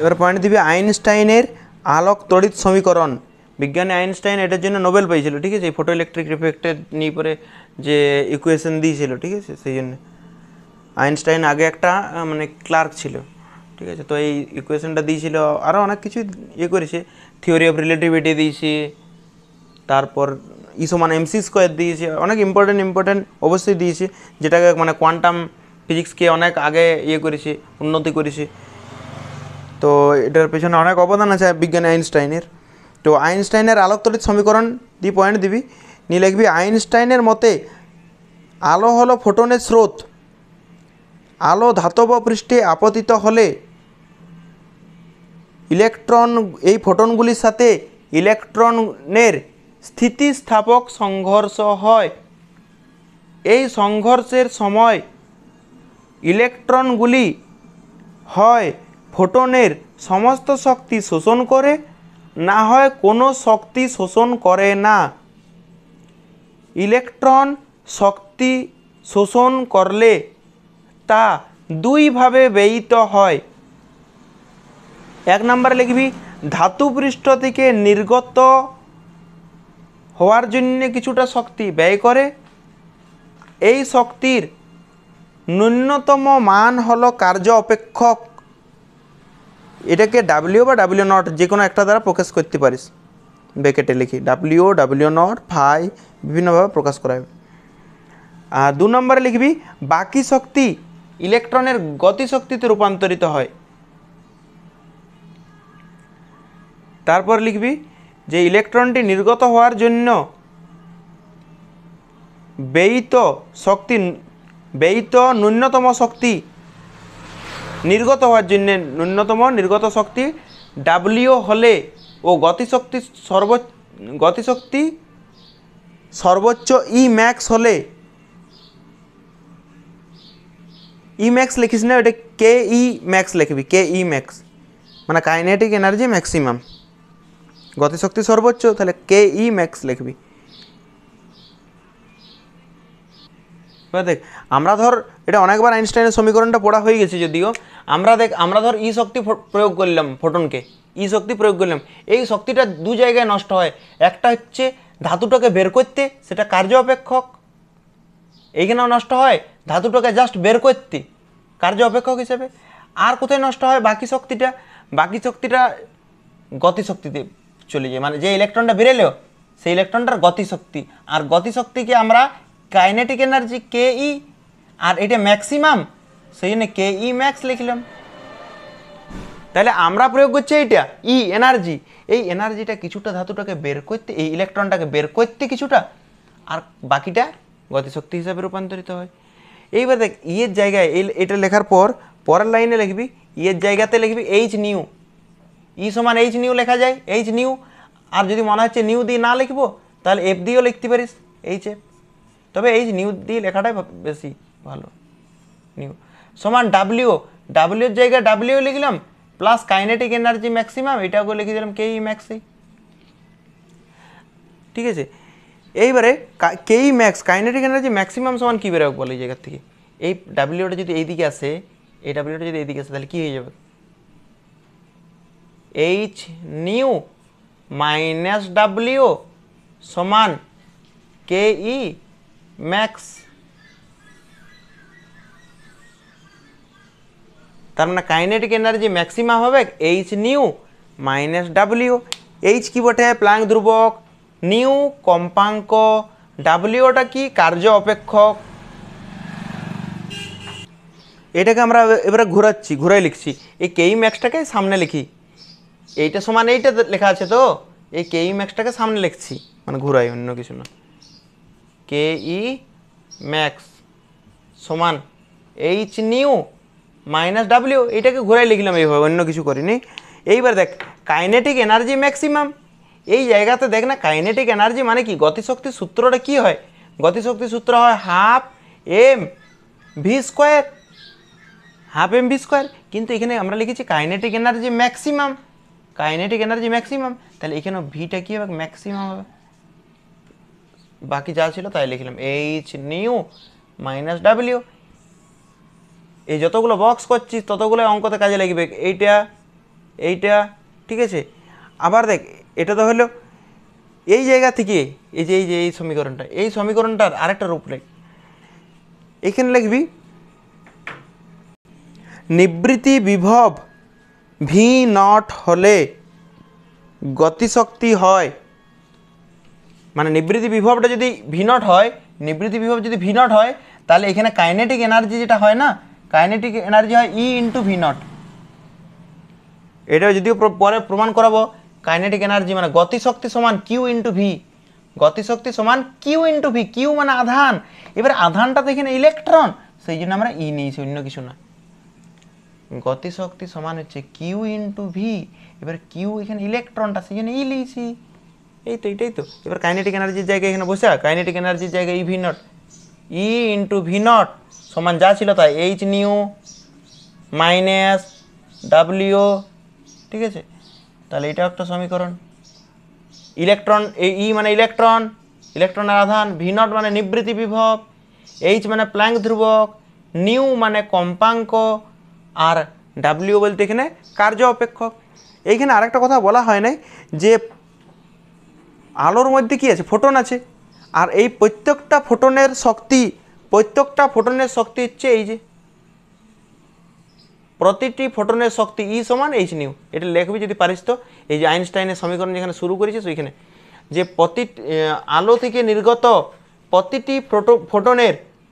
এবার পয়েন্ট দিবি আইনস্টাইনের আলোক তড়িৎ সমীকরণ। বিজ্ঞানী আইনস্টাইন এটার জন্য নোবেল পেয়েছিল, ঠিক আছে, এই ফটো ইলেকট্রিক ইফেক্টের নিয়ে পরে যে ইকুয়েশন দিয়েছিল, ঠিক আছে, সেই জন্য আইনস্টাইন আগে একটা মানে ক্লার্ক ছিল, ঠিক আছে, তো এই ইকুয়েশনটা দিয়েছিল। আরও অনেক কিছু ইয়ে করেছে, থিওরি অফ রিলেটিভিটি দিয়েছে, তারপর সমান এমসি স্কোয়ার দিয়েছে, অনেক ইম্পর্টেন্ট অবশ্যই দিয়েছে, যেটাকে মানে কোয়ান্টাম ফিজিক্সকে অনেক আগে ইয়ে করেছে, উন্নতি করেছে। তো এটার পেছনে অনেক অবদান আছে বিজ্ঞানী আইনস্টাইনের। তো আইনস্টাইনের আলোক তড়িৎ সমীকরণ দিয়ে পয়েন্ট দিবি, নিয়ে লিখবি আইনস্টাইনের মতে আলো হলো ফোটনের স্রোত। আলো ধাতব পৃষ্ঠে আপতিত হলে ইলেকট্রন এই ফোটনগুলির সাথে ইলেকট্রনের স্থিতিস্থাপক সংঘর্ষ হয়। এই সংঘর্ষের সময় ইলেকট্রনগুলি হয় ফোটনের সমস্ত শক্তি শোষণ করে, না হয় কোনো শক্তি শোষণ করে না। ইলেকট্রন শক্তি শোষণ করলে তা দুইভাবে ব্যয়িত হয়। এক নম্বরে লিখবি ধাতু পৃষ্ঠ থেকে নির্গত হওয়ার জন্য কিছুটা শক্তি ব্যয় করে। এই শক্তির ন্যূনতম মান হলো কার্য অপেক্ষক। এটাকে ডাব্লিউ বা ডাব্লিউ নট যে কোনো একটা দ্বারা প্রকাশ করতে পারিস, ব্র্যাকেটে লিখি ডাব্লিউ, ডাব্লিউ নট, ফাই বিভিন্নভাবে প্রকাশ করা হবে। আর 2 নম্বরে লিখবি বাকি শক্তি ইলেকট্রনের গতিশক্তিতে রূপান্তরিত হয়। তারপর লিখবি যে ইলেকট্রনটি নির্গত হওয়ার জন্য ব্যয়িত ন্যূনতম শক্তি, নির্গত হওয়ার জন্য ন্যূনতম নির্গত শক্তি ডাব্লিউ হলে ও গতিশক্তি সর্বোচ্চ ই ম্যাক্স হলে, ই ম্যাক্স লিখিস না, এটা কে ই ম্যাক্স লিখবি, কে ই ম্যাক্স মানে কাইনেটিক এনার্জি ম্যাক্সিমাম, গতিশক্তি সর্বোচ্চ, তাহলে কে ই ম্যাক্স লিখবি। দেখ আমরা ধর এটা অনেকবার আইনস্টাইনের সমীকরণটা পড়া হয়ে গেছে, যদিও আমরা ধর ই শক্তি প্রয়োগ করলাম ফোটনকে, ই শক্তি প্রয়োগ করলাম, এই শক্তিটা দু জায়গায় নষ্ট হয়। একটা হচ্ছে ধাতুটাকে বের করতে, সেটা কার্য অপেক্ষক, এইখানেও নষ্ট হয় ধাতুটাকে জাস্ট বের করতে কার্য অপেক্ষক হিসেবে। আর কোথায় নষ্ট হয় বাকি শক্তিটা গতিশক্তিতে চলে যায়, মানে যে ইলেকট্রনটা বেরোলো সেই ইলেকট্রনটার গতিশক্তি, আর গতিশক্তিকে আমরা কাইনেটিক এনার্জি কে ই, আর এটা ম্যাক্সিমাম, সেই জন্য কে ই ম্যাক্স লিখলাম। তাহলে আমরা প্রয়োগ করছি এইটা ই এনার্জি, এই এনার্জিটা কিছুটা ধাতুটাকে বের করতে, এই ইলেকট্রনটাকে বের করতে কিছুটা, আর বাকিটা গতিশক্তি হিসাবে রূপান্তরিত হয়। এইবার দেখ ইয়ের জায়গায় এটা লেখার পর পরের লাইনে লিখবি, ইয়ের জায়গাতে লিখবি এইচ নিউ, ই সমান এইচ নিউ লেখা যায়, এইচ নিউ। আর যদি মনে হচ্ছে নিউ দিয়ে না লিখবো তাহলে এফ দিয়েও লিখতে পারিস, এইচ এফ, তবে এইচ নিউ দিয়ে লেখাটাই বেশি ভালো। নিউ সমান ডাব্লিউর জায়গায় ডাব্লিউ লিখলাম, প্লাস কাইনেটিক এনার্জি ম্যাক্সিমাম, এটাকে লিখে দিলাম কে ই ম্যাক্সি, ঠিক আছে। এইবারে কে ই ম্যাক্স কাইনেটিক এনার্জি ম্যাক্সিমাম সমান কী বেরোবে বলে এই জায়গার থেকে, এই ডাব্লিউটা যদি এইদিকে আসে, এই ডাব্লিউটা যদি এইদিকে আসে তাহলে কী হয়ে যাবে, এইচ নিউ মাইনাস ডাব্লিউ সমান কে ই ম্যাক্স। তার মানে কাইনেটিক এনার্জি ম্যাক্সিমাম হবে H nu minus W. H কি বটে প্লাঙ্ক ধ্রুবক, নিউ কম্পাঙ্ক, ডাব্লিউটা কি কার্য অপেক্ষক। এটাকে আমরা এবারে ঘুরাই লিখছি, এই কে ই ম্যাক্সটাকে সামনে লিখি, এইটা সমান এইটা লেখা আছে, তো এই কে ই ম্যাক্সটাকে সামনে লিখছি, মানে ঘুরাই, অন্য কিছু না। কে ই ম্যাক্স সমান এইচ নিউ মাইনাস ডাব্লিউ, এইটাকে ঘুরাই লিখলাম এইভাবে, অন্য কিছু করিনি। এইবার দেখ কাইনেটিক এনার্জি ম্যাক্সিমাম, এই জায়গাতে দেখ না কাইনেটিক এনার্জি মানে কি, গতিশক্তির সূত্রটা কি হয়, গতিশক্তির সূত্র হয় half m v square, half m v square, কিন্তু এখানে আমরা লিখেছি কাইনেটিক এনার্জি ম্যাক্সিমাম, তাহলে এখানে ভিটা কী হবে, ম্যাক্সিমাম হবে। বাকি যা ছিল তাই লিখলাম, এইচ নিউ মাইনাস ডাব্লিউ। এই যতগুলো বক্স করছিস ততগুলো অঙ্কতে কাজে লাগবে, এইটা এইটা, ঠিক আছে। আবার দেখ এটা তো হলো এই জায়গা থেকে এই সমীকরণটার আরেকটা রূপ লেখ। এখানে লিখবি নিবৃত্তি বিভব ভি নট হলে গতিশক্তি হয়, মানে নিবৃত্তি বিভবটা যদি ভি নট হয়, নিবৃত্তি বিভব যদি ভি নট হয়, তাহলে এখানে কাইনেটিক এনার্জি যেটা হয় না, কাইনেটিক এনার্জি হয় ই ইন্টু ভি নট। এটা যদিও পরে প্রমাণ করাবো, কাইনেটিক এনার্জি মানে গতিশক্তি সমান কিউ ইন্টু ভি, গতিশক্তি সমান কিউ ইন্টু ভি, কিউ মানে আধান। এবার আধানটা তো এখানে ইলেকট্রন, সেই জন্য আমরা ই নিয়েছি, অন্য কিছু না। গতিশক্তি সমান হচ্ছে কিউ ইন্টু ভি, এবার কিউ এখানে ইলেকট্রনটা, সেই জন্য ই লিয়েছি। এই তো এটাই তো। এবার কাইনেটিক এনার্জির জায়গায় এখানে বসে, কাইনেটিক এনার্জির জায়গায় ই ভি নট, ই ইন্টু ভি নট সমান যা ছিল তাই এইচ নিউ মাইনাস ডাব্লিউ, ঠিক আছে। তাহলে এটাও একটা সমীকরণ। ইলেকট্রন, এই ই মানে ইলেকট্রন, ইলেকট্রনের আধান, ভি নট মানে নিবৃত্তি বিভব, এইচ মানে প্ল্যাঙ্ক ধ্রুবক, নিউ মানে কম্পাঙ্ক, আর ডাব্লিউ বলতে এখানে কার্য অপেক্ষক। এইখানে আরেকটা কথা বলা হয় নাই যে আলোর মধ্যে কি আছে, ফোটন আছে, আর এই প্রত্যেকটা ফোটনের শক্তি হচ্ছে এই যে প্রতিটি ফোটনের শক্তি ই সমান এইচ নিউ। এটা লিখবি যদি পারিস তো, এই যে আইনস্টাইনের সমীকরণ যেখানে শুরু করেছিস ওইখানে, যে আলো থেকে নির্গত প্রতিটি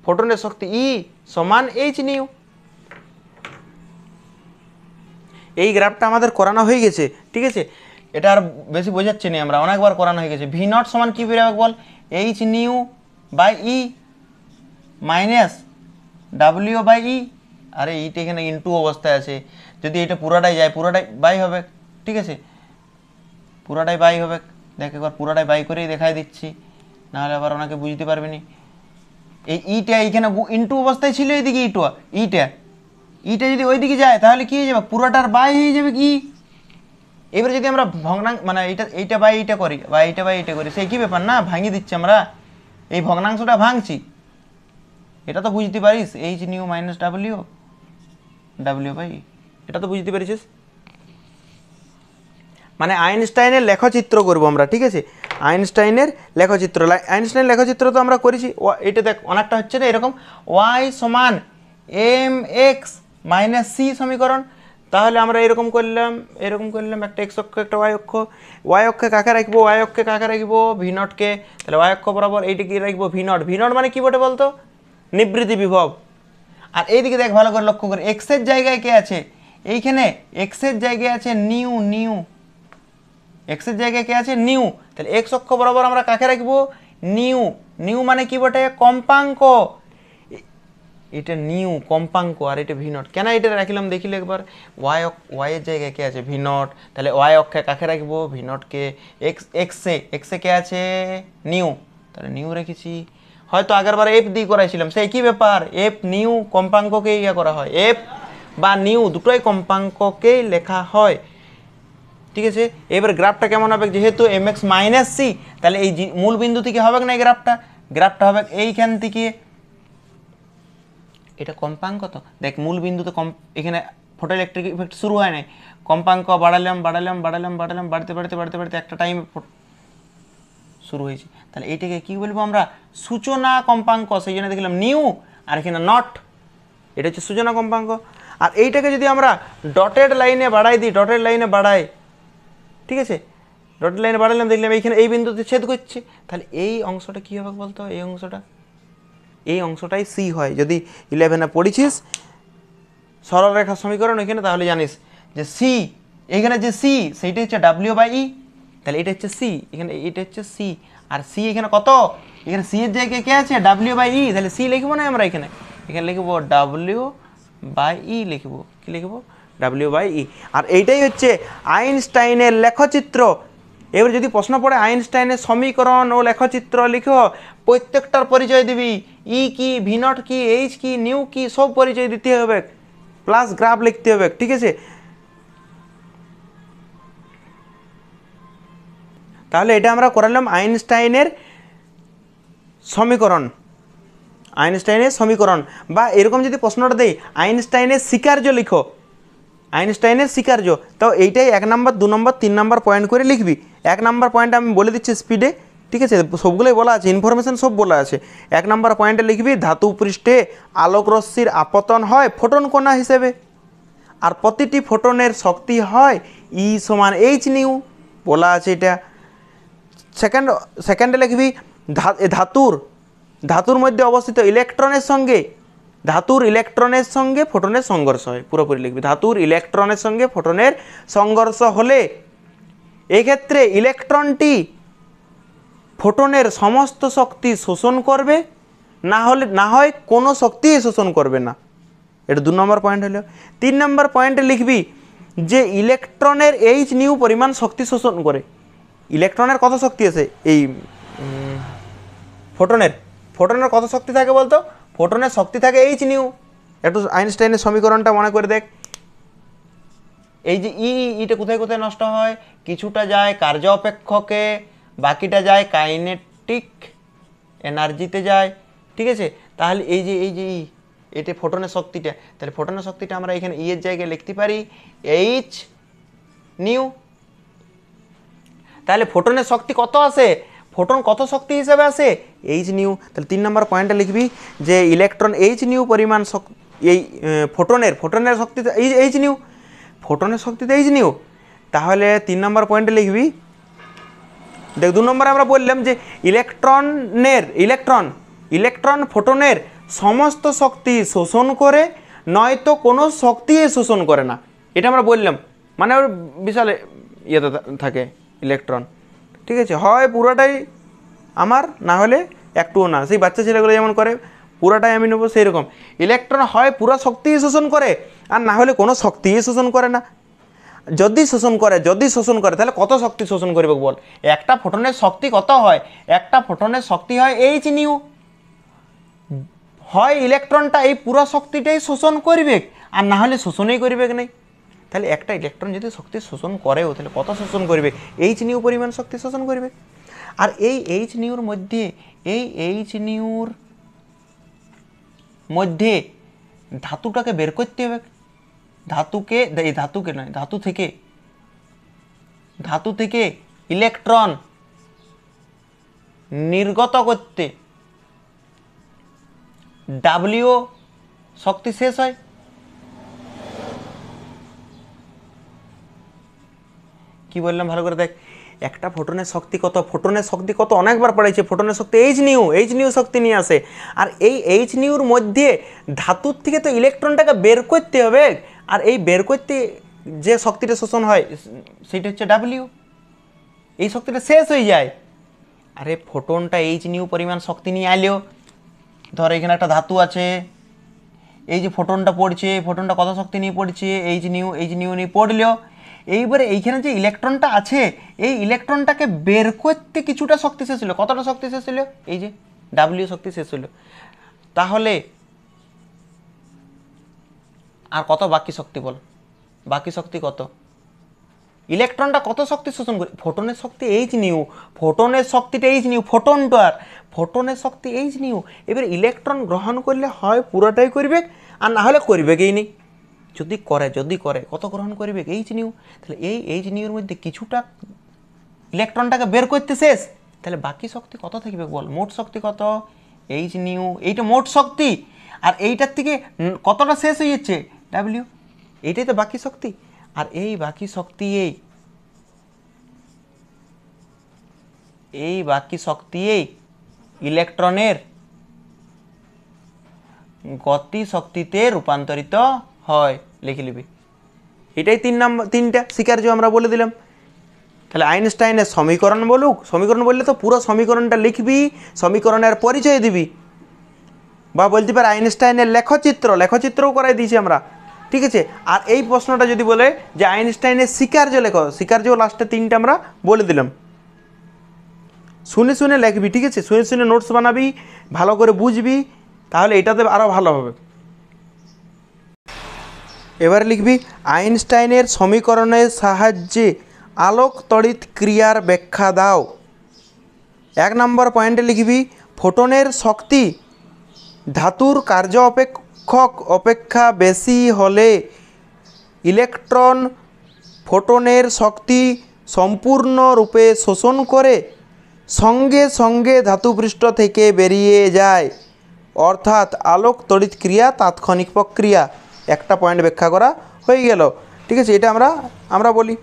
ফোটনের শক্তি ই সমান এইচ নিউ। এই গ্রাফটা আমাদের করানো হয়ে গেছে, ঠিক আছে। এটা আর বেশি বোঝাচ্ছি না, আমরা অনেকবার করানো হয়ে গেছে। ভি নট সমান কী বেরোবে বল, h nu by E minus W by E. আরে এইটা এখানে ইনটু অবস্থায় আছে, যদি এটা পুরাটাই যায় পুরাটাই বাই হবে, ঠিক আছে, পুরাটাই বাই হবে। দেখ একবার পুরাটাই বাই করেই দেখাই দিচ্ছি, নাহলে আবার ওনাকে বুঝতে পারবে নি। এই ইটা এইখানে ইনটু অবস্থায় ছিল, এইদিকে ইটা যদি ওইদিকে যায় তাহলে কি হয়ে যাবে, পুরোটার বাই হয়ে যাবে কি। এবারে যদি আমরা ভগ্নাংশ মানে এইটা বাই এইটা করি বা এইটা বাই এইটা করি, সেই কি ব্যাপার না, ভাঙিয়ে দিচ্ছি আমরা, এই ভগ্নাংশটা ভাঙছি। এটা তো বুঝতে পারিস, h nu minus W by, এটা তো বুঝতে পারিস। মানে আইনস্টাইনের লেখচিত্র করবো আমরা, ঠিক আছে। আইনস্টাইনের লেখচিত্র তো আমরা করেছি। এটা দেখ অনেকটা হচ্ছে না এরকম, ওয়াই সমান এম এক্স মাইনাস সি সমীকরণ। তাহলে আমরা এরকম করলাম একটা এক্স অক্ষ একটা ওয়াই অক্ষে কাকে রাখবো, ভি নটকে। তাহলে ওয়াই অক্ষ বরাবর এইটা কি রাখবো, ভি নট মানে কি বটে বলতো, নিবৃত্তি বিভব। আর এইদিকে দেখ ভালো করে লক্ষ্য করে, এক্সের জায়গায় কে আছে, এইখানে এক্সের জায়গায় আছে নিউ, এক্সের জায়গায় কে আছে নিউ। তাহলে এক্স অক্ষ বরাবর আমরা কাকে রাখবো, নিউ মানে কি বটে, কম্পাঙ্ক। এটা নিউ কম্পাঙ্ক, আর এটা ভি নট। কেন এটা রাখলাম দেখিলে একবার, ওয়াই এর জায়গায় কে আছে ভি নট, তাহলে ওয়াই অক্ষে কাকে রাখবো, ভি নটকে। এক্সে কে আছে নিউ, তাহলে নিউ রেখেছি। হয়তো আগেরবার এফ দিয়ে করাইছিলাম, সেই কি ব্যাপার, এফ নিউ কম্পাঙ্ককেই করা হয়, এফ বা নিউ দুটোই কম্পাঙ্ককেই লেখা হয়, ঠিক আছে। এবার গ্রাফটা কেমন হবে, যেহেতু এম এক্স মাইনাস সি, তাহলে এই মূল বিন্দু থেকে হবে না এই গ্রাফটা হবে এইখান থেকে, এটা কম্পাঙ্ক তো দেখ, মূল বিন্দুতে এখানে ফটোইলেকট্রিক ইফেক্ট শুরু হয় নাই, কম্পাঙ্ক বাড়ালাম বাড়তে একটা টাইম শুরু হয়েছে। তাহলে এইটাকে কি বলবো আমরা, সূচনা কম্পাঙ্ক, সেই জন্য দেখলাম নিউ, আর এখানে নট, এটা হচ্ছে সূচনা কম্পাঙ্ক। আর এইটাকে যদি আমরা ডটেড লাইনে বাড়াই, ঠিক আছে, ডটেড লাইনে বাড়ালাম, দেখলাম এইখানে এই বিন্দুতে ছেদ করছে, তাহলে এই অংশটা কী হবে বলতো, এই অংশটাই সি হয়। যদি 11-এ পড়েছিস সরলরেখা সমীকরণ এখানে, তাহলে জানিস যে সি, এখানে যে সি সেইটা হচ্ছে ডাব্লিউ বাই ই, তাহলে এটা হচ্ছে সি, এখানে এটা হচ্ছে সি, আর সি এখানে কত, এখানে সি এর জায়গায় কে আছে ডাব্লিউ বাই ই, তাহলে সি লিখবো না আমরা, এখানে লিখবো ডাব্লিউ বাই ই, কি লিখবো ডাব্লিউ বাই ই। আর এইটাই হচ্ছে আইনস্টাইনের লেখচিত্র। এবার যদি প্রশ্ন পড়ে আইনস্টাইনের সমীকরণ ও লেখচিত্র লিখো, প্রত্যেকটার পরিচয় দিবি, ই কি, ভি নট কি, এইচ কি, নিউ কি, সব পরিচয় দিতে হবে, প্লাস গ্রাফ লিখতে হবে, ঠিক আছে। তাহলে এটা আমরা করালাম আইনস্টাইনের সমীকরণ, বা এরকম যদি প্রশ্নটা দেই আইনস্টাইনের স্বীকার্য লিখো, আইনস্টাইনের স্বীকার্য। তো এইটাই 1 নম্বর 2 নম্বর 3 নম্বর পয়েন্ট করে লিখবি। 1 নম্বর পয়েন্ট আমি বলে দিচ্ছি স্পিডে, ঠিক আছে, সবগুলোই বলা আছে, ইনফরমেশন সব বলা আছে। 1 নম্বর পয়েন্টে লিখবি ধাতু পৃষ্ঠে আলোক রশ্মির আপতন হয় ফোটন কণা হিসেবে, আর প্রতিটি ফোটনের শক্তি হয় ই সমান এইচ নিউ, বলা আছে এটা। সেকেন্ডে লিখবি ধাতুর মধ্যে অবস্থিত ইলেকট্রনের সঙ্গে ফোটনের সংঘর্ষ হয়, পুরোপুরি লিখবি ধাতুর ইলেকট্রনের সঙ্গে ফোটনের সংঘর্ষ হলে এক্ষেত্রে ইলেকট্রনটি ফোটনের সমস্ত শক্তি শোষণ করবে, না হয় কোনো শক্তি শোষণ করবে না। এটা 2 নম্বর পয়েন্ট হলো। 3 নম্বর পয়েন্টে লিখবি যে ইলেকট্রনের এইচ নিউ পরিমাণ শক্তি শোষণ করে। ইলেকট্রনের কত শক্তি আছে? এই ফোটনের কত শক্তি থাকে বলতো? ফোটনের শক্তি থাকে এইচ নিউ। একটু আইনস্টাইনের সমীকরণটা মনে করে দেখ। এই যে ইটা কোথায় কোথায় নষ্ট হয়? কিছুটা যায় কার্য অপেক্ষকে, বাকিটা যায় কাইনেটিক এনার্জিতে যায়, ঠিক আছে। তাহলে এই যে এটা ফোটনের শক্তিটা, তাহলে ফোটনের শক্তিটা আমরা এখানে এর জায়গায় লিখতে পারি এইচ নিউ। তাহলে ফোটনের শক্তি কত আছে? ফোটন কত শক্তি হিসেবে আছে? H new. তাহলে 3 নম্বর পয়েন্টে লিখবি যে ইলেকট্রন এইচ নিউ পরিমাণ এই ফোটনের শক্তিতে এইচ নিউ, ফোটনের শক্তিতে এইচ নিউ। তাহলে 3 নম্বর পয়েন্টে লিখবি, দেখ 2 নম্বরে আমরা বললাম যে ইলেকট্রন ফোটনের সমস্ত শক্তি শোষণ করে, নয়তো কোনো শক্তি শোষণ করে না। এটা আমরা বললাম, মানে ওর বিশাল ইয়েতে থাকে ইলেকট্রন, ঠিক আছে, হয় পুরোটাই আমার, না হলে একটুও না। সেই বাচ্চা ছেলেগুলো যেমন করে পুরোটাই আমি নেবো, সেই রকম ইলেকট্রন হয় পুরো শক্তি শোষণ করে, আর না হলে কোনো শক্তি শোষণ করে না। যদি শোষণ করে তাহলে কত শক্তি শোষণ করবে বল? একটা ফোটনের শক্তি কত হয়? একটা ফোটনের শক্তি হয় এইচ নিউ। হয় ইলেকট্রনটা এই পুরো শক্তিটাই শোষণ করবে, আর না হলে শোষণই করবে নাই। তাহলে একটা ইলেকট্রন যদি শক্তি শোষণ করেও, তাহলে কত শোষণ করবে? এইচ নিউ পরিমাণ শক্তি শোষণ করবে। আর এই এইচ নিউর মধ্যে ধাতুটাকে বের করতে হবে। ধাতু থেকে ইলেকট্রন নির্গত করতে ডাব্লিউ শক্তি শেষ হয়। কি বললাম ভালো করে দেখ। একটা ফোটনের শক্তি কত? অনেকবার পড়াইছে। ফোটনের শক্তি এইচ নিউ শক্তি নিয়ে আসে। আর এই এইচ নিউর মধ্যে ধাতুর থেকে তো ইলেকট্রনটাকে বের করতে হবে, আর এই বের করতে যে শক্তিটা শোষণ হয় সেটা হচ্ছে ডাব্লিউ। এই শক্তিটা শেষ হয়ে যায়। আরে ফোটনটা এইচ নিউ পরিমাণ শক্তি নিয়ে আইলেও, ধর এখানে একটা ধাতু আছে, এই যে ফোটনটা পড়ছে, ফোটনটা কত শক্তি নিয়ে পড়ছে? এইচ নিউ নিয়ে পড়লেও, এইবারে এইখানে যে ইলেকট্রনটা আছে, এই ইলেকট্রনটাকে বের করতে কিছুটা শক্তি শেষ হলো। কতটা শক্তি শেষ হলো? এই যে ডাব্লিউ শক্তি শেষ হলো। তাহলে আর কত বাকি শক্তি বল? বাকি শক্তি কত? ইলেকট্রনটা কত শক্তি শোষণ করে? ফোটনের শক্তি এইচ নিউ, ফোটনের শক্তিটা এইচ নিউ, ফোটনের শক্তি এইচ নিউ। এবার ইলেকট্রন গ্রহণ করলে হয় পুরোটাই করবে, আর না হলে করবে কি নেই। যদি করে কত গ্রহণ করবে? H new. তাহলে এই এইচ নিউর মধ্যে কিছুটা ইলেকট্রনটাকে বের করতে শেষ, তাহলে বাকি শক্তি কত থাকবে বল? মোট শক্তি কত? এইচ নিউ, এইটা মোট শক্তি। আর এইটার থেকে কতটা শেষ হয়ে যাচ্ছে? ডাব্লিউ। এইটাই তো বাকি শক্তি। আর এই বাকি শক্তি ইলেকট্রনের গতি শক্তিতে রূপান্তরিত হয়। লিখে নিবি। এটাই 3টা স্বীকার্য আমরা বলে দিলাম। তাহলে আইনস্টাইনের সমীকরণ বললে তো পুরো সমীকরণটা লিখবি, সমীকরণের পরিচয় দিবি, বা বলতে পারে আইনস্টাইনের লেখচিত্রও করাই দিয়েছি আমরা, ঠিক আছে। আর এই প্রশ্নটা যদি বলে যে আইনস্টাইনের স্বীকার্য স্বীকার্য লাস্টে 3টা আমরা বলে দিলাম। শুনে লিখবি, ঠিক আছে, শুনে নোটস বানাবি, ভালো করে বুঝবি, তাহলে এটাতে আরও ভালো হবে। এবার লিখবি আইনস্টাইনের সমীকরণের সাহায্যে আলোক তড়িৎ ক্রিয়ার ব্যাখ্যা দাও। 1 নম্বর পয়েন্টে লিখবি ফোটনের শক্তি ধাতুর কার্য অপেক্ষা বেশি হলে ইলেকট্রন ফোটনের শক্তি সম্পূর্ণরূপে শোষণ করে সঙ্গে সঙ্গে ধাতুপৃষ্ঠ থেকে বেরিয়ে যায়, অর্থাৎ আলোক তড়িৎ ক্রিয়া তাৎক্ষণিক প্রক্রিয়া। একটা পয়েন্ট ব্যাখ্যা করা হয়ে গেল। ঠিক আছে, এটা আমরা বলি।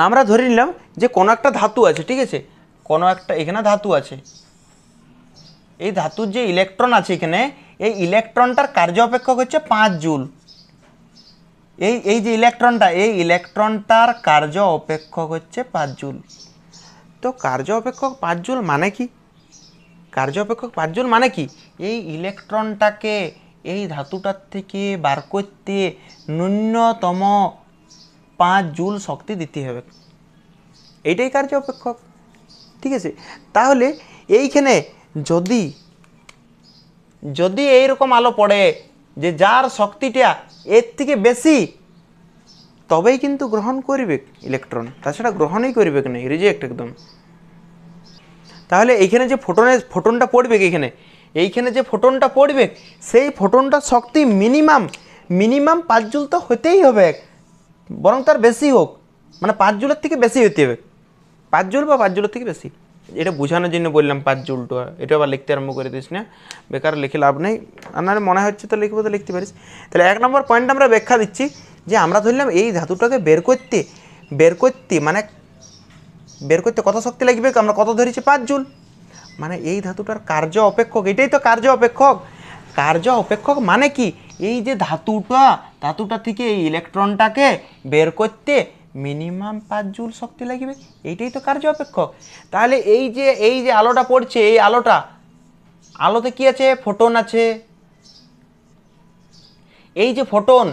আমরা ধরে নিলাম যে কোনো একটা ধাতু আছে, ঠিক আছে, কোনো একটা এখানে ধাতু আছে, এই ধাতুর যে ইলেকট্রন আছে এখানে, এই ইলেকট্রনটার কার্য অপেক্ষক হচ্ছে 5 জুল। এই যে ইলেকট্রনটার কার্য অপেক্ষক হচ্ছে 5 জুল। তো কার্য অপেক্ষক 5 জুল মানে কি? কার্য অপেক্ষক 5 জুল মানে কি? এই ইলেকট্রনটাকে এই ধাতুটার থেকে বার করতে ন্যূনতম 5 জুল শক্তি দিতে হবে, এইটাই কার্য অপেক্ষক। ঠিক আছে, তাহলে এইখানে যদি এইরকম আলো পড়ে যে যার শক্তিটা এর থেকে বেশি, তবেই কিন্তু গ্রহণ করবে ইলেকট্রন, তাছাড়া গ্রহণই করবে না, রিজেক্ট একদম। তাহলে এইখানে যে ফোটনটা পড়বে, এইখানে যে ফোটনটা পড়বে, সেই ফোটনটার শক্তি মিনিমাম 5 জুল তো হতেই হবে, বরং তার বেশি হোক, মানে 5 জুলের থেকে বেশি হতে হবে, 5 জুল বা 5 জুলের থেকে বেশি। এটা বোঝানোর জন্য বললাম 5 জুলটা, এটা আবার লিখতে আরম্ভ করে দিস না, বেকার লিখে লাভ নেই। আপনার মনে হচ্ছে তো লিখবো, তো লিখতে পারিস। তাহলে 1 নম্বর পয়েন্ট আমরা ব্যাখ্যা দিচ্ছি যে আমরা ধরলাম এই ধাতুটাকে বের করতে কত শক্তি লাগবে, আমরা কত ধরেছি 5 জুল, মানে এই ধাতুটার কার্য অপেক্ষক, এটাই তো কার্য অপেক্ষক। কার্য অপেক্ষক মানে কি? এই যে ধাতুটা থেকে এই ইলেকট্রনটাকে বের করতে মিনিমাম 5 জুল শক্তি লাগবে, এইটাই তো কার্য অপেক্ষক। তাহলে এই যে আলোটা পড়ছে, এই আলোতে কি আছে? ফোটন আছে। এই যে ফোটন,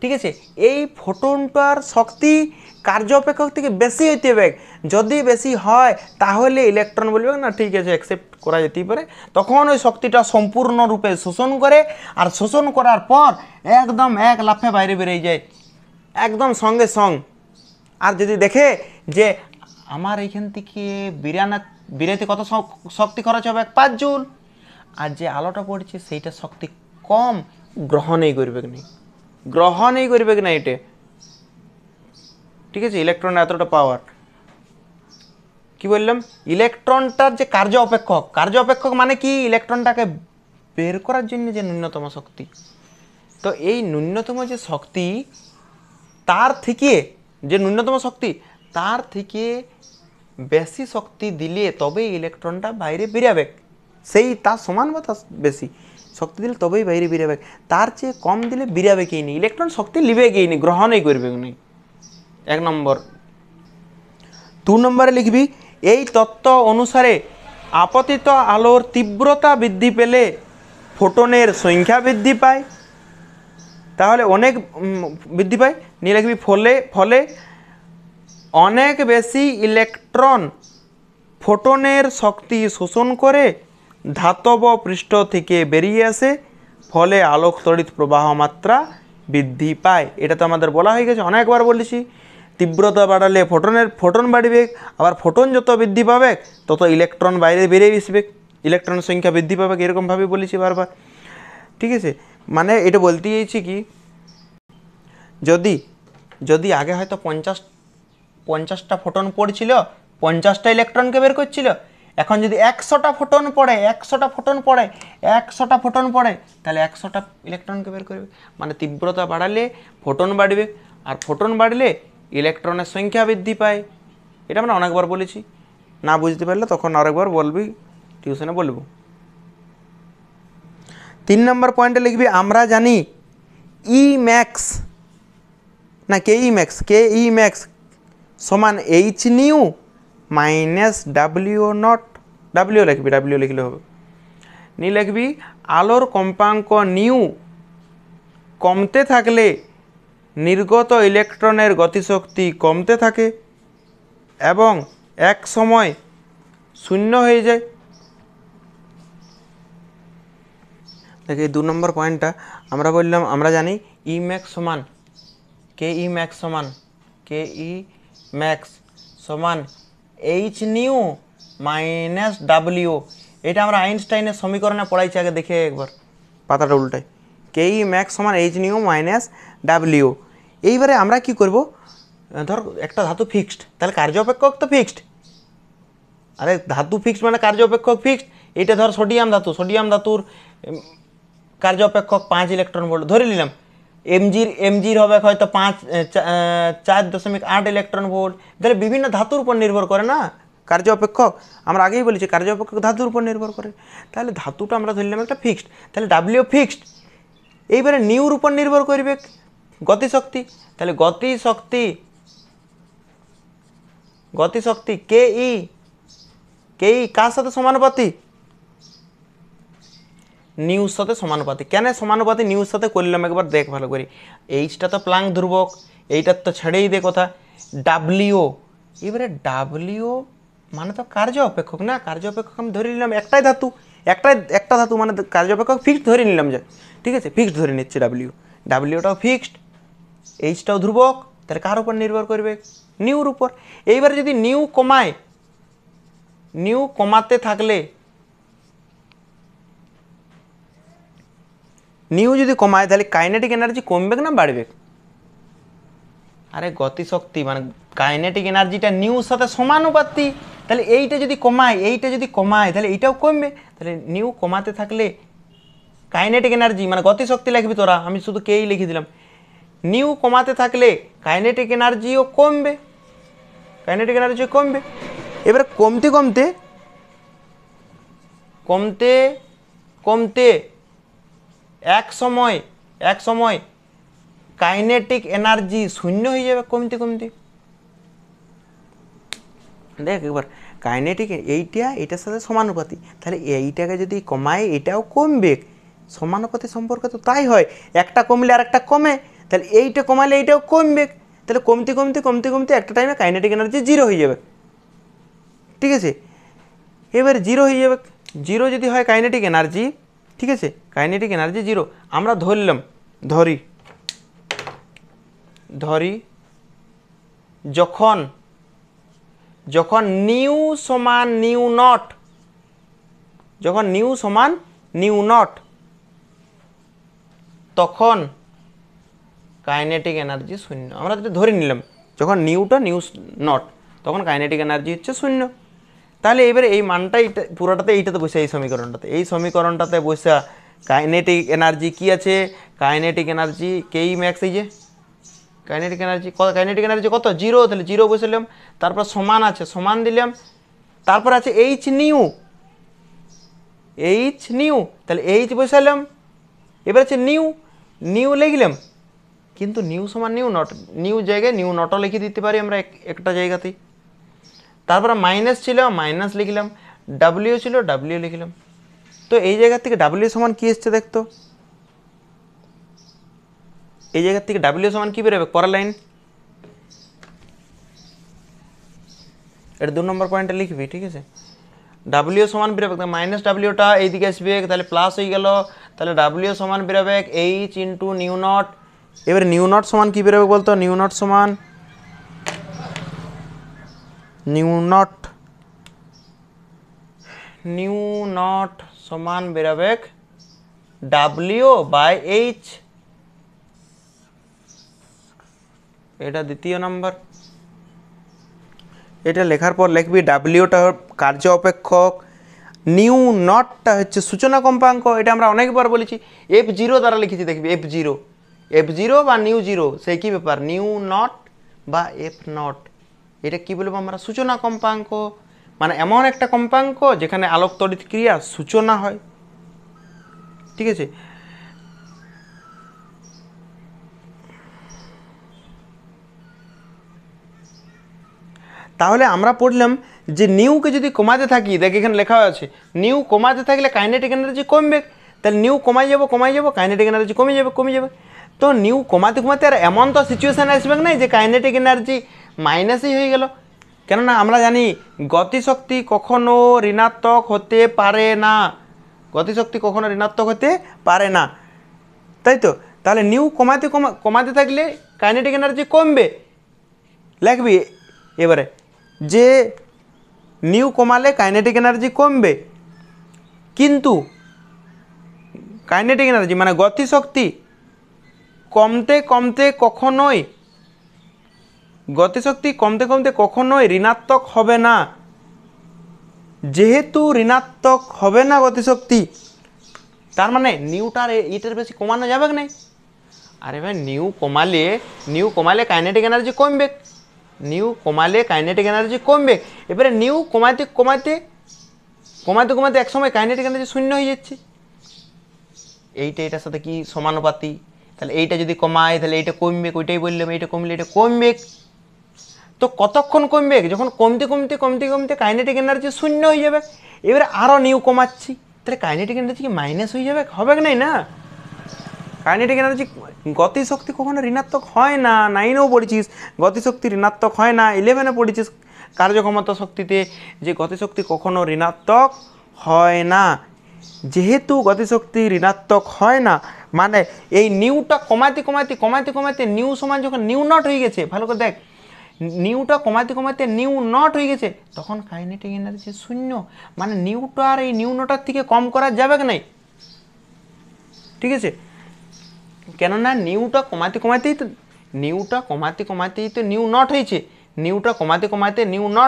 ঠিক আছে, এই ফোটনটার শক্তি কার্য অপেক্ষক থেকে বেশি হইতে হবে। যদি বেশি হয় তাহলে ইলেকট্রন বলবে না ঠিক আছে, অ্যাকসেপ্ট করা যেতেই পারে, তখন ওই শক্তিটা সম্পূর্ণরূপে শোষণ করে, আর শোষণ করার পর একদম এক লাফে বাইরে বেরিয়ে যায়, একদম সঙ্গে সঙ্গ। আর যদি দেখে যে আমার এইখান থেকে বিরাতে কত শক্তি খরচ হবে, 5 জুল, আর যে আলোটা পড়ছে সেইটা শক্তি কম, গ্রহণই করবে না এটা। ঠিক আছে, ইলেকট্রনের এতটা পাওয়ার। কি বললাম? ইলেকট্রনটার যে কার্য অপেক্ষক মানে কি? ইলেকট্রনটাকে বের করার জন্য যে ন্যূনতম শক্তি। তো এই ন্যূনতম যে শক্তি, তার থেকে বেশি শক্তি দিলে তবে ইলেকট্রনটা বাইরে বেরাবে, সেই তার সমান বা তার বেশি শক্তি দিলে তবেই বাইরে বেরাবে, তার চেয়ে কম দিলে বেরাবে কি নি, ইলেকট্রন শক্তি লিবে গিয়ে নি, গ্রহণই করবে নি। 1 নম্বর। 2 নম্বরে লিখবি, এই তত্ত্ব অনুসারে আপতিত আলোর তীব্রতা বৃদ্ধি পেলে ফোটনের সংখ্যা বৃদ্ধি পায়। তাহলে অনেক বৃদ্ধি পায়, নিয়ে লিখবি ফলে অনেক বেশি ইলেকট্রন ফোটনের শক্তি শোষণ করে ধাতব পৃষ্ঠ থেকে বেরিয়ে আসে, ফলে আলোক তড়িৎ প্রবাহ মাত্রা বৃদ্ধি পায়। এটা তো আমাদের বলা হয়ে গেছে, অনেকবার বলেছি। তীব্রতা বাড়ালে ফোটন বাড়বে, আবার ফোটন যত বৃদ্ধি পাবে তত ইলেকট্রন বাইরে বেরিয়ে আসবে, ইলেকট্রনের সংখ্যা বৃদ্ধি পাবে, এরকমভাবে বলেছি বারবার। ঠিক আছে, মানে এটা বলতে চাইছি কি, যদি আগে হয়তো 50টা ফোটন পড়ছিল, 50টা ইলেকট্রনকে বের করছিল, এখন যদি 100টা ফোটন পড়ে তাহলে 100টা ইলেকট্রনকে বের করবে। মানে তীব্রতা বাড়ালে ফোটন বাড়বে, আর ফোটন বাড়লে ইলেকট্রনের সংখ্যা বৃদ্ধি পায়। এটা আমরা অনেকবার বলেছি, না বুঝতে পারলে তখন আরেকবার বলবি, টিউশনে বলবো। 3 নম্বর পয়েন্টে লিখবি, আমরা জানি ই ম্যাক্স সমান H nu minus W not, W লিখলে হবে, নি লিখবি আলোর কম্পাঙ্ক নিউ কমতে থাকলে নির্গত ইলেকট্রনের গতিশক্তি কমতে থাকে এবং এক সময় শূন্য হয়ে যায়। দেখি 2 নম্বর পয়েন্টটা আমরা বললাম, আমরা জানি ই ম্যাক্স সমান এইচ নিউ মাইনাস ডাব্লিউ। এটা আমরা আইনস্টাইনের সমীকরণে পড়াইছি, আগে দেখে একবার পাতাটা উল্টাই। কেই ম্যাক্স সমান এইচ নিউ মাইনাস ডাব্লিউ। এইবারে আমরা কি করব, ধর একটা ধাতু ফিক্সড, তাহলে কার্য অপেক্ষক তো ফিক্সড। আরে ধাতু ফিক্সড মানে কার্য অপেক্ষক ফিক্সড। এইটা ধর সোডিয়াম ধাতু, সোডিয়াম ধাতুর কার্য অপেক্ষক 5 ইলেকট্রন ভোল্ট ধরে নিলাম। এমজির হবে হয়তো 4.8 ইলেকট্রন ভোল্ট। তাহলে বিভিন্ন ধাতুর উপর নির্ভর করে না কার্য অপেক্ষক, আমরা আগেই বলেছি কার্য অপেক্ষক ধাতুর উপর নির্ভর করে। তাহলে ধাতুটা আমরা ধরলাম একটা ফিক্সড, তাহলে ডাব্লিউ ফিক্সড। এইবারে নিউর উপর নির্ভর করবে গতিশক্তি, তাহলে গতিশক্তি কে ই কার সাথে সমানুপাতি, নিউর সাথে সমানুপাতি। কেন সমানুপাতি নিউর সাথে করলাম একবার দেখ ভালো করে। এইচটা তো প্লাঙ্ক ধ্রুবক, এইটার তো ছেড়েই দে কথা। ডাব্লিউ, এবারে ডাব্লিউ মানে তো কার্য অপেক্ষক না, কার্য অপেক্ষক আমি ধরে নিলাম একটাই ধাতু, একটা ধাতু মানে কার্য অপেক্ষক ফিক্সড ধরে নিলাম যে, ঠিক আছে ফিক্সড ধরে নিচ্ছে। ডাব্লিউটাও ফিক্সড, এইচটাও ধ্রুবক, তাহলে কার উপর নির্ভর করবে, নিউর উপর। এইবারে যদি নিউ কমাতে থাকলে, নিউ যদি কমায় তাহলে কাইনেটিক এনার্জি কমবে না বাড়বে? আরে গতিশক্তি মানে কাইনেটিক এনার্জিটা নিউর সাথে সমানুপাতি, তাহলে এইটা যদি কমায় তাহলে এইটাও কমবে। তাহলে নিউ কমাতে থাকলে কাইনেটিক এনার্জি মানে গতিশক্তি লিখবি তোরা, আমি শুধু কেই লিখে দিলাম। নিউ কমাতে থাকলে কাইনেটিক এনার্জিও কমবে, এবারে কমতে কমতে এক সময় কাইনেটিক এনার্জি শূন্য হয়ে যাবে কমতে। দেখ একবার কাইনেটিক এইটার সাথে সমানুপাতি, তাহলে এইটাকে যদি কমায় এটাও কমবে, সমানুপাতি সম্পর্কে তো তাই হয়, একটা কমলে আর একটা কমে, তাহলে এইটা কমালে এইটাও কমবে। তাহলে কমতে একটা টাইমে কাইনেটিক এনার্জি জিরো হয়ে যাবে, ঠিক আছে। এবার জিরো হয়ে যাবে, জিরো যদি হয় কাইনেটিক এনার্জি, ঠিক আছে কাইনেটিক এনার্জি জিরো। আমরা ধরি যখন নিউ সমান নিউ নট, তখন কাইনেটিক এনার্জি শূন্য। আমরা যদি ধরে নিলাম যখন নিউ নট, তখন কাইনেটিক এনার্জি হচ্ছে শূন্য। তাহলে এবারে এই মানটা পুরোটাতে এইটাতে বসে, এই সমীকরণটাতে বসে কাইনেটিক এনার্জি কি আছে, কাইনেটিক এনার্জি কেই ম্যাক্স, এই যে কাইনেটিক এনার্জি কত, জিরো। তাহলে জিরো বসালাম, তারপর সমান আছে, সমান দিলাম, তারপর আছে এইচ নিউ, তাহলে এইচ বসালাম। এবার আছে নিউ লিখলাম, কিন্তু নিউ সমান নিউ নট, নিউ জায়গায় নিউ নটও লিখে দিতে পারি আমরা একটা জায়গাতেই। তারপরে মাইনাস ছিল, মাইনাস লিখলাম, ডাব্লিউ ছিল, ডাব্লিউ লিখলাম। তো এই জায়গা থেকে ডাব্লিউ সমান কি এসছে দেখতো, এই জায়গা থেকে ডাব্লিউ সমান কি বেরোবে, পরের লাইন, এটা 2 নম্বর পয়েন্টে লিখবি, ঠিক আছে। ডাব্লিউ সমান বেরোবে, মাইনাস ডাব্লিউটা এইদিকে আসবে, তাহলে প্লাস হয়ে গেল, তাহলে ডাব্লিউ সমান বেরোবে এইচ ইন্টু নিউ নট। এবারে নিউ নট সমান কি বেরোবে বলতো, নিউ নট সমান বেরোবে ডাব্লিউ বাই এইচ, এটা দ্বিতীয় নম্বর। এটা লেখার পর লিখবি ডাব্লিউটা কার্য অপেক্ষক, নিউ নটটা হচ্ছে সূচনা কম্পাঙ্ক। এটা আমরা অনেকবার বলেছি, F0 দ্বারা লিখেছি, দেখবি F0 বা নিউ জিরো সেই কি ব্যাপার, নিউ নট বা F0, এটা কি বলবো আমরা, সূচনা কম্পাঙ্ক। মানে এমন একটা কম্পাঙ্ক যেখানে আলোক তড়িৎ ক্রিয়া সূচনা হয়, ঠিক আছে। তাহলে আমরা পড়লাম যে নিউকে যদি কমাতে থাকি, দেখ এখানে লেখা আছে নিউ কমাতে থাকলে কাইনেটিক এনার্জি কমবে, তাহলে নিউ কমাই যাব কাইনেটিক এনার্জি কমে যাবে। তো নিউ কমাতে আর এমন তো সিচুয়েশান আসবে না যে কাইনেটিক এনার্জি মাইনাসই হয়ে গেল, কেননা আমরা জানি গতিশক্তি কখনো ঋণাত্মক হতে পারে না, তাই তো। তাহলে নিউ কমাতে থাকলে কাইনেটিক এনার্জি কমবে, লিখবি এবারে যে নিউ কমালে কাইনেটিক এনার্জি কমবে, কিন্তু কাইনেটিক এনার্জি মানে গতিশক্তি কমতে কমতে কখনোই ঋণাত্মক হবে না। যেহেতু ঋণাত্মক হবে না গতিশক্তি, তার মানে নিউটার এটার বেশি কমানো যাবে না। আরে ভাই নিউ কমালে কাইনেটিক এনার্জি কমবে। এবারে নিউ কমাতে এক সময় কাইনেটিক এনার্জি শূন্য হয়ে যাচ্ছে। এইটার সাথে কি সমানুপাতি, তাহলে এইটা যদি কমায় তাহলে এইটা কমবে, ওইটাই বললাম, এইটা কমলে এটা কমবে। তো কতক্ষণ কমবে? যখন কমতে কাইনেটিক এনার্জি শূন্য হয়ে যাবে। এবারে আরও নিউ কমাচ্ছি, তাহলে কাইনেটিক এনার্জি কি মাইনাস হয়ে যাবে? হবে না। কাইনেটিক এনার্জি, গতিশক্তি কখনো ঋণাত্মক হয় না। 9এও পড়েছিস গতিশক্তি ঋণাত্মক হয় না, 11এ পড়েছিস কার্যক্ষমতা শক্তিতে যে গতিশক্তি কখনো ঋণাত্মক হয় না। যেহেতু গতিশক্তি ঋণাত্মক হয় না, মানে এই নিউটা কমাতে নিউ সমান যখন নিউ নট হয়ে গেছে, ভালো করে দেখ, নিউটা কমাতে নিউ নট হয়ে গেছে, তখন কাইনেটিক এনার্জি শূন্য। মানে নিউটা আর এই নিউ নটার থেকে কম করা যাবে না, ঠিক আছে? কেননা নিউটা কমাতেই তো নিউ নট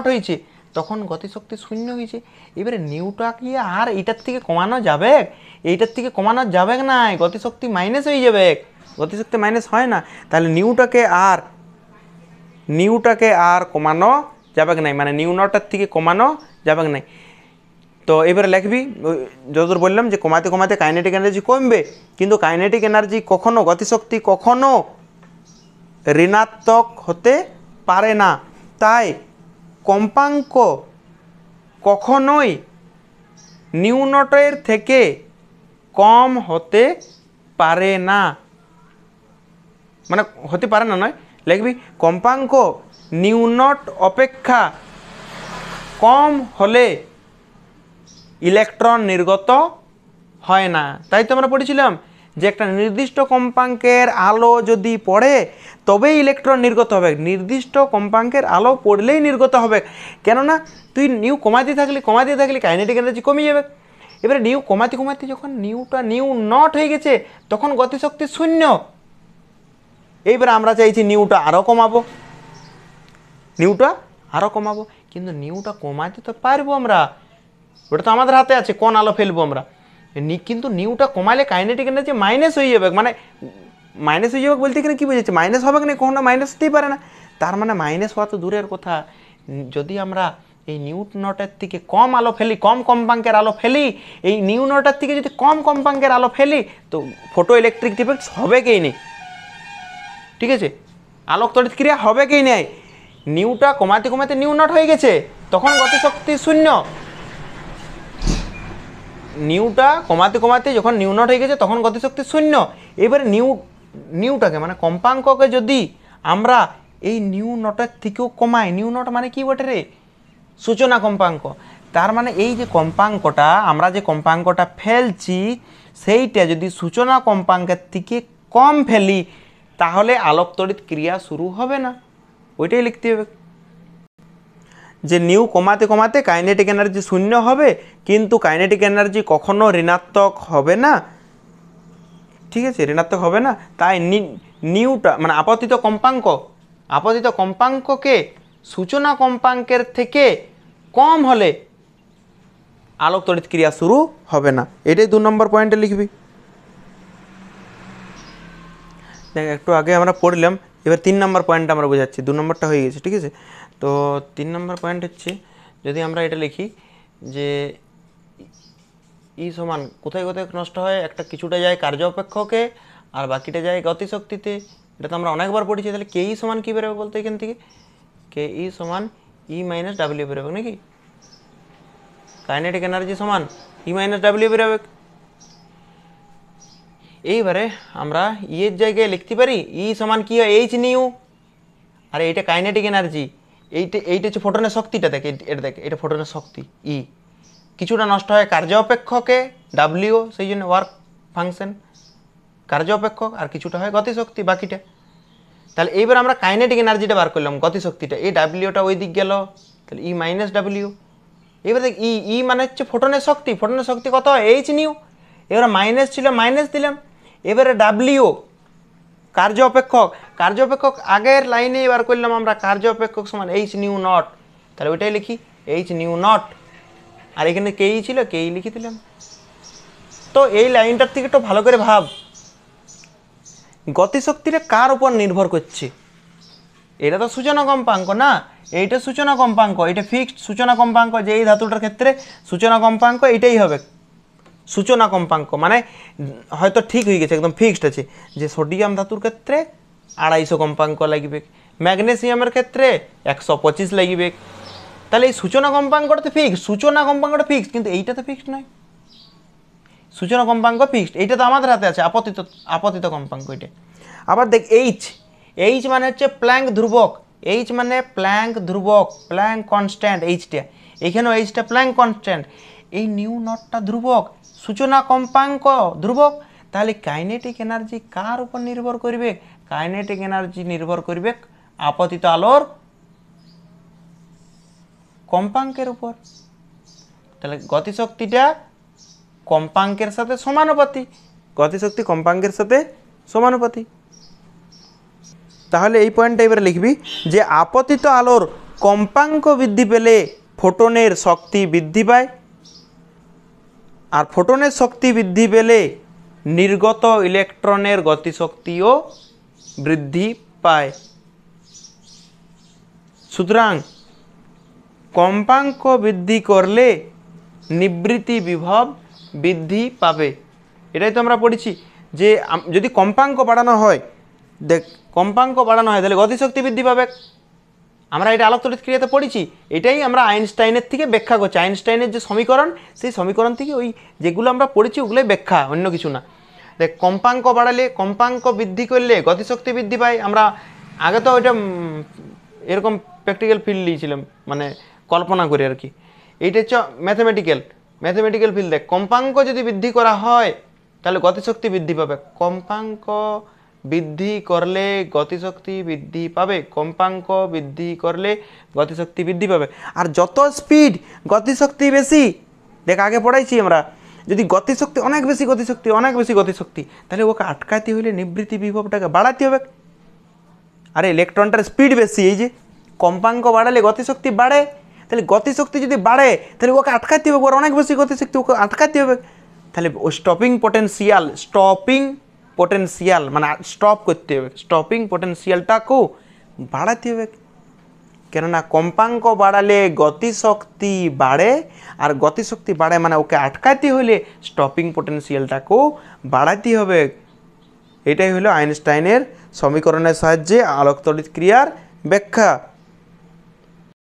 হয়েছে, তখন গতিশক্তি শূন্য হয়েছে। এবারে নিউটা কি আর এইটার থেকে কমানো যাবে না, গতিশক্তি মাইনাস হয়ে যাবে। গতিশক্তি মাইনাস হয় না, তাহলে নিউটাকে আর কমানো যাবে না, মানে নিউ নটার থেকে কমানো যাবে না। তো এবারে লিখবি যতদূর বললাম যে কমাতে কাইনেটিক এনার্জি কমবে, কিন্তু কাইনেটিক এনার্জি গতিশক্তি কখনো ঋণাত্মক হতে পারে না। তাই কম্পাঙ্ক কখনোই নিউ নটের থেকে কম হতে পারে না, মানে হতে পারে না নয়, লিখবি কম্পাঙ্ক নিউ নট অপেক্ষা কম হলে ইলেকট্রন নির্গত হয় না। তাই তো আমরা পড়েছিলাম যে একটা নির্দিষ্ট কম্পাঙ্কের আলো যদি পড়ে তবেই ইলেকট্রন নির্গত হবে, নির্দিষ্ট কম্পাঙ্কের আলো পড়লেই নির্গত হবে। কেননা তুই নিউ কমাতে থাকলে কাইনেটিক এনার্জি কমে যাবে। এবারে নিউ কমাতে যখন নিউ নট হয়ে গেছে, তখন গতিশক্তি শূন্য। এইবারে আমরা চাইছি নিউটা আরও কমাবো, কিন্তু নিউটা কমাতে তো পারবো আমরা, ওটা তো আমাদের হাতে আছে, কোন আলো ফেলবো আমরা। কিন্তু নিউটা কমালে কাইনেটিক এনার্জি মাইনাস হয়ে যাবে, মানে মাইনাস হয়ে যাবে বলতে গেলে কী বোঝাচ্ছে, মাইনাস হবে না, কখনো মাইনাস হতেই পারে না। তার মানে মাইনাস হওয়া তো দূরের কথা, যদি আমরা এই নিউ নটের থেকে কম আলো ফেলি, কম কম্পাঙ্কের আলো ফেলি, এই নিউ নটের থেকে যদি কম কম্পাঙ্কের আলো ফেলি, তো ফটো ইলেকট্রিক ডিফেক্ট হবে কেই নেই, ঠিক আছে? আলোক তড়িৎ ক্রিয়া হবে কেই নেই। নিউটা কমাতে নিউ নট হয়ে গেছে, তখন গতিশক্তি শূন্য। নিউটা কমাতে যখন নিউ নট হয়ে গেছে, তখন গতিশক্তি শূন্য। এবারে নিউটাকে মানে কম্পাঙ্ককে যদি আমরা এই নিউ নটের থেকেও কমাই, নিউ নট মানে কি বটে রে? সূচনা কম্পাঙ্ক। তার মানে এই যে কম্পাঙ্কটা, আমরা যে কম্পাঙ্কটা ফেলছি, সেইটা যদি সূচনা কম্পাঙ্কের থেকে কম ফেলি, তাহলে আলোক তড়িৎ ক্রিয়া শুরু হবে না, ওইটাই লিখতে হবে। যে নিউ কমাতে কাইনেটিক এনার্জি শূন্য হবে, কিন্তু কাইনেটিক এনার্জি কখনো ঋণাত্মক হবে না, ঠিক আছে? ঋণাত্মক হবে না। তাই নিউটা মানে আপতিত কম্পাঙ্ককে সূচনা কম্পাঙ্কের থেকে কম হলে আলোক তড়িৎ ক্রিয়া শুরু হবে না, এটাই 2 নম্বর পয়েন্টে লিখবি। দেখ একটু আগে আমরা পড়লাম, এবার 3 নম্বর পয়েন্টটা আমরা বোঝাচ্ছি, 2 নম্বরটা হয়ে গেছে, ঠিক আছে? তো 3 নম্বর পয়েন্ট হচ্ছে, যদি আমরা এটা লিখি যে ই সমান কোথায় নষ্ট হয়, একটা কিছুটা যায় কার্য অপেক্ষকে আর বাকিটা যায় গতিশক্তিতে, এটা তো আমরা অনেকবার পড়েছি। তাহলে কে ই সমান কী বেরোবে বলতে, এখান থেকে কে ই সমান ই মাইনাস ডাব্লিউ বেরোবে নাকি? কাইনেটিক এনার্জি সমান ই মাইনাস ডাব্লিউ বেরোবে। এইবারে আমরা ই এর জায়গায় লিখতে পারি ই সমান কি হয়, এইচ নিউ, আর এইটা কাইনেটিক এনার্জি, এইটা হচ্ছে ফোটনের শক্তিটা। দেখে এটা, দেখে এটা ফোটনের শক্তি ই, কিছুটা নষ্ট হয় কার্য অপেক্ষকে ডাব্লিউ, সেই জন্য ওয়ার্ক ফাংশন কার্য অপেক্ষক, আর কিছুটা হয় গতিশক্তি বাকিটা। তাহলে এইবার আমরা কাইনেটিক এনার্জিটা বার করলাম, গতিশক্তিটা, এই ডাব্লিউটা ওই দিক গেল, তাহলে ই মাইনাস ডাব্লিউ। এবার দেখ ই মানে হচ্ছে ফোটনের শক্তি কত হয়, এইচ নিউ। এবারে মাইনাস ছিল মাইনাস দিলাম। এবারে ডাব্লিউ কার্য অপেক্ষক, কার্য অপেক্ষক আগের লাইনে এবার করলাম আমরা কার্য অপেক্ষক সমান এইচ নিউ নট, তাহলে ওইটাই লিখি এইচ নিউ নট, আর এখানে কেই ছিল কেই লিখে দিলাম। তো এই লাইনটার থেকে একটু ভালো করে ভাব, গতিশক্তিটা কার উপর নির্ভর করছে? এটা তো সূচনা কম্পাঙ্ক না, এইটা সূচনা কম্পাঙ্ক, এটা ফিক্সড সূচনা কম্পাঙ্ক, যে এই ধাতুটার ক্ষেত্রে সূচনা কম্পাঙ্ক এটাই হবে সূচনা কম্পাঙ্ক, মানে হয়তো ঠিক হয়ে গেছে একদম ফিক্সড আছে যে সোডিয়াম ধাতুর ক্ষেত্রে 250 কম্পাঙ্ক লাগবে, ম্যাগনেসিয়ামের ক্ষেত্রে 125 লাগবে। তাহলে এই সূচনা কম্পাঙ্কটা তো ফিক্সড, সূচনা কম্পাঙ্কটা ফিক্সড, কিন্তু এইটা তো ফিক্সড নয়। সূচনা কম্পাঙ্ক ফিক্সড, এইটা তো আমাদের হাতে আছে, আপতিত কম্পাঙ্ক এটা। আবার দেখ এইচ, এইচ মানে হচ্ছে প্ল্যাঙ্ক ধ্রুবক, এইচ মানে প্ল্যাঙ্ক ধ্রুবক, প্ল্যাঙ্ক কনস্ট্যান্ট এইচটা, এখানেও এইচটা প্ল্যাঙ্ক কনস্ট্যান্ট। এই নিউ নটটা ধ্রুবক, সূচনা কম্পাঙ্ক ধ্রুবক, তাহলে কাইনেটিক এনার্জি কার উপর নির্ভর করবে? কাইনেটিক এনার্জি নির্ভর করবে আপতিত আলোর কম্পাঙ্কের উপর। তাহলে গতিশক্তিটা কম্পাঙ্কের সাথে সমানুপাতি, গতিশক্তি কম্পাঙ্কের সাথে সমানুপাতি। তাহলে এই পয়েন্টটা এবারে লিখবি যে আপতিত আলোর কম্পাঙ্ক বৃদ্ধি পেলে ফোটনের শক্তি বৃদ্ধি পায়, আর ফোটনের শক্তি বৃদ্ধি পেলে নির্গত ইলেকট্রনের গতিশক্তিও বৃদ্ধি পায়। সুতরাং কম্পাঙ্ক বৃদ্ধি করলে নিবৃত্তি বিভব বৃদ্ধি পাবে। এটাই তো আমরা পড়েছি যে যদি কম্পাঙ্ক বাড়ানো হয়, দেখ কম্পাঙ্ক বাড়ানো হয় তাহলে গতিশক্তি বৃদ্ধি পাবে। আমরা এটা আলোক তড়িৎ ক্রিয়াতে পড়েছি, এটাই আমরা আইনস্টাইনের থেকে ব্যাখ্যা করছি। আইনস্টাইনের যে সমীকরণ, সেই সমীকরণ থেকে ওই যেগুলো আমরা পড়েছি ওগুলোই ব্যাখ্যা, অন্য কিছু না। দেখ কম্পাঙ্ক বাড়ালে, কম্পাঙ্ক বৃদ্ধি করলে গতিশক্তি বৃদ্ধি পায়। আমরা আগে তো ওইটা এরকম প্র্যাকটিক্যাল ফিল্ড নিয়েছিলাম, মানে কল্পনা করে আর কি। এইটা হচ্ছে ম্যাথমেটিক্যাল ফিল্ড। দেখ কম্পাঙ্ক যদি বৃদ্ধি করা হয় তাহলে গতিশক্তি বৃদ্ধি পাবে, কম্পাঙ্ক বৃদ্ধি করলে গতিশক্তি বৃদ্ধি পাবে, কম্পাঙ্ক বৃদ্ধি করলে গতিশক্তি বৃদ্ধি পাবে। আর যত স্পিড গতিশক্তি বেশি, দেখ আগে পড়াইছি আমরা, যদি গতিশক্তি অনেক বেশি গতিশক্তি তাহলে ওকে আটকাতে হলে নিবৃত্তি বিভবটাকে বাড়াতে হবে। আরে ইলেকট্রনটার স্পিড বেশি, এই যে কম্পাঙ্ক বাড়ালে গতিশক্তি বাড়ে, তাহলে গতিশক্তি যদি বাড়ে তাহলে ওকে আটকাতে হবে, ওর অনেক বেশি গতিশক্তি, ওকে আটকাতে হবে। তাহলে ও স্টপিং পোটেনশিয়াল মানে স্টপ করতে হবে, স্টপিং পোটেনশিয়ালটাকেও বাড়াতে হবে। কেননা কম্পাঙ্ক বাড়ালে গতিশক্তি বাড়ে, আর গতিশক্তি বাড়ে মানে ওকে আটকাতে হলে স্টপিং পোটেনশিয়ালটাকেও বাড়াতে হবে। এটাই হলো আইনস্টাইনের সমীকরণের সাহায্যে আলোক তড়িৎ ক্রিয়ার ব্যাখ্যা।